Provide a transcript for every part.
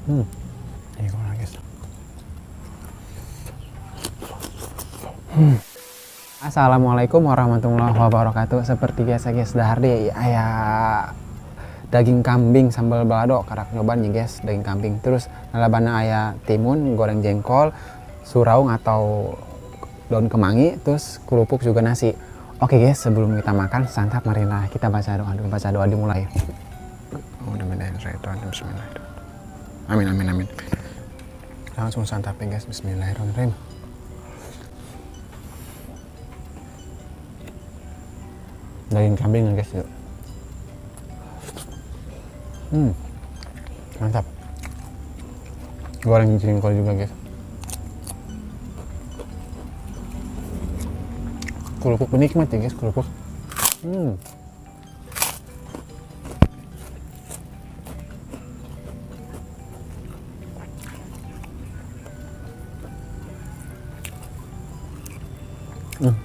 Ini kalau guys. Assalamualaikum warahmatullahi wabarakatuh. Seperti biasa guys, dahar deh ayah daging kambing sambal balado karak nyoban nih guys, daging kambing. Terus nalabana ayah timun goreng jengkol, suraung atau daun kemangi, terus kerupuk juga nasi. Oke guys, sebelum kita makan santap, marilah kita baca doa dulu. Baca doa dimulai. Bismillahirrahmanirrahim. Amin amin amin. Langsung santap ya guys, bismillahirrahmanirrahim. Daging kambing ya guys, yuk. Mantap. Goreng jengkol juga guys. Kerupuk penikmat ya guys, kerupuk.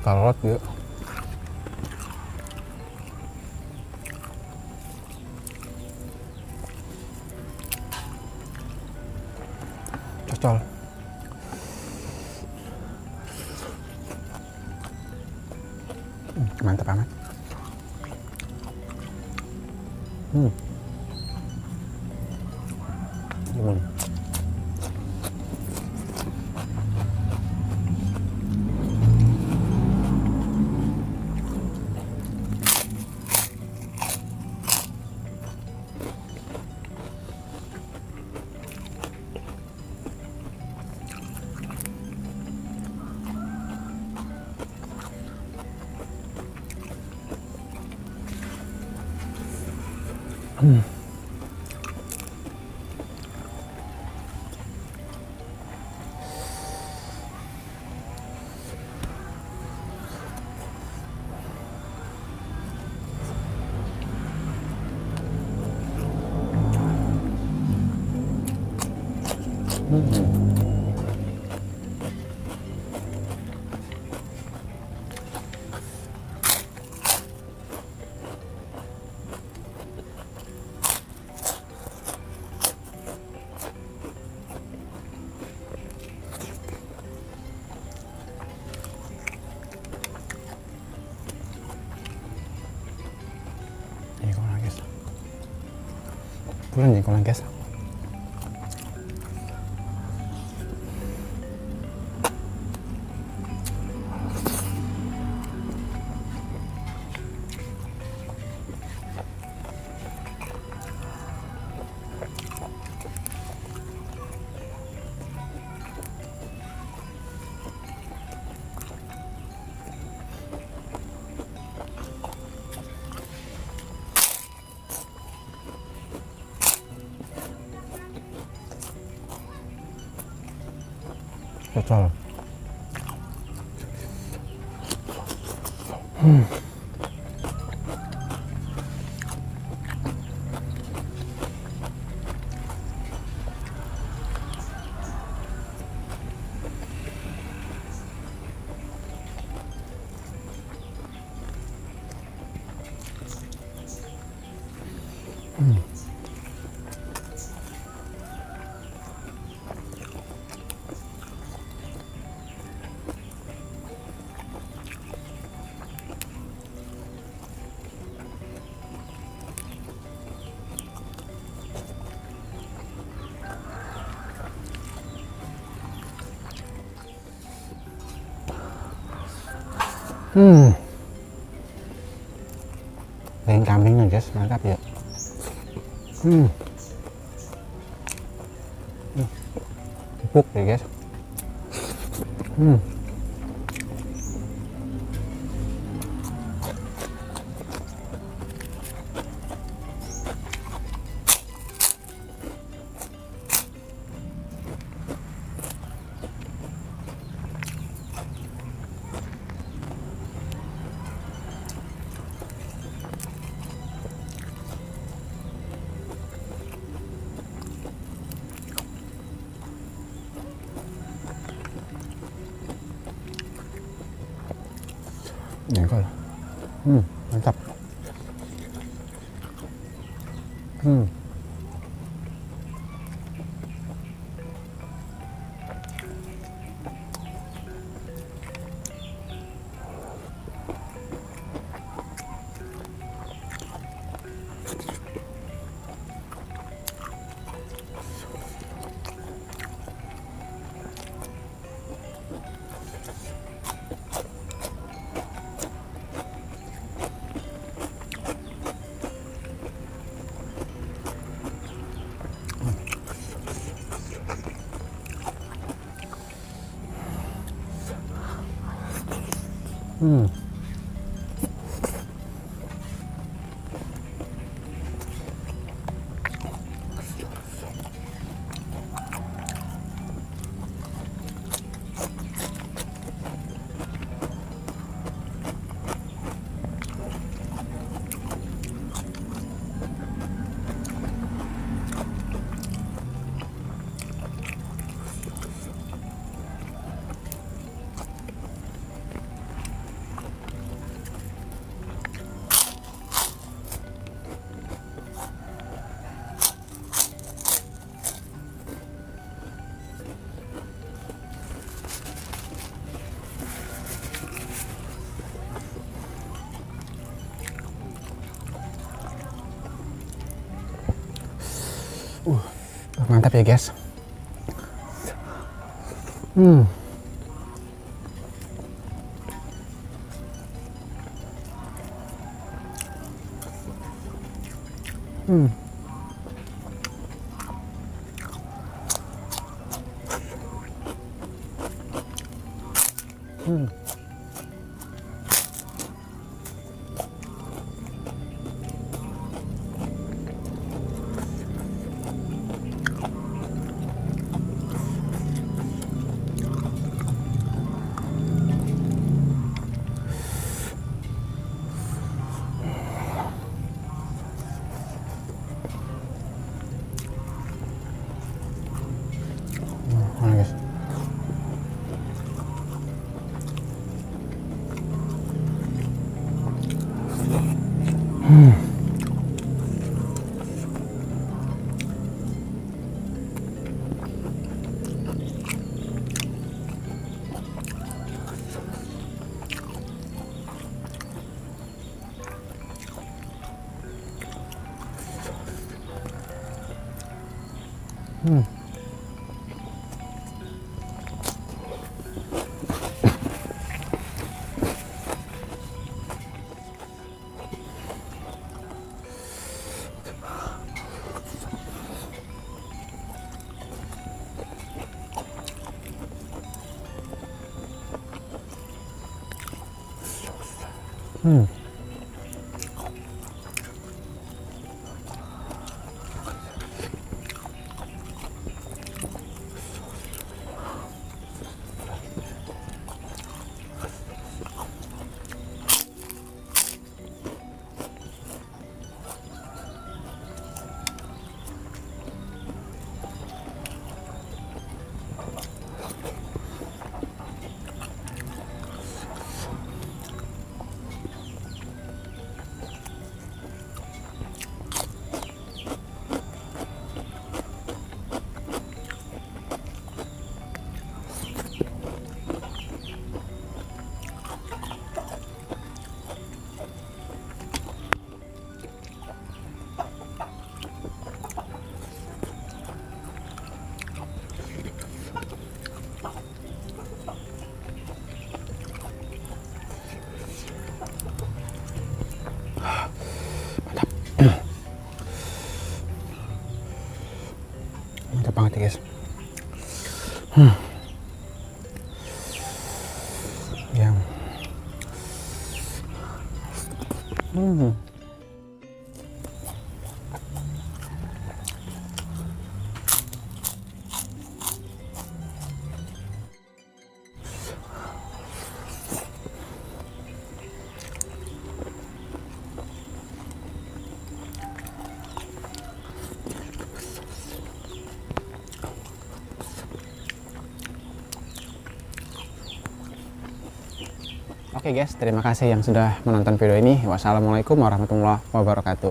Karot ya. Cocol. Mantap amat. Limun. Pulang jengkolan guys. Cocol. Daging kambingnya guys, mantap ya. Empuk ya guys. Jengkol. Mantap. Hmm. Mantap ya guys. Hmm. Hmm. Hmm. Mana guys? Hmm. Hmm. Mantap banget ya guys. Yang Oke guys, terima kasih yang sudah menonton video ini. Wassalamualaikum warahmatullahi wabarakatuh.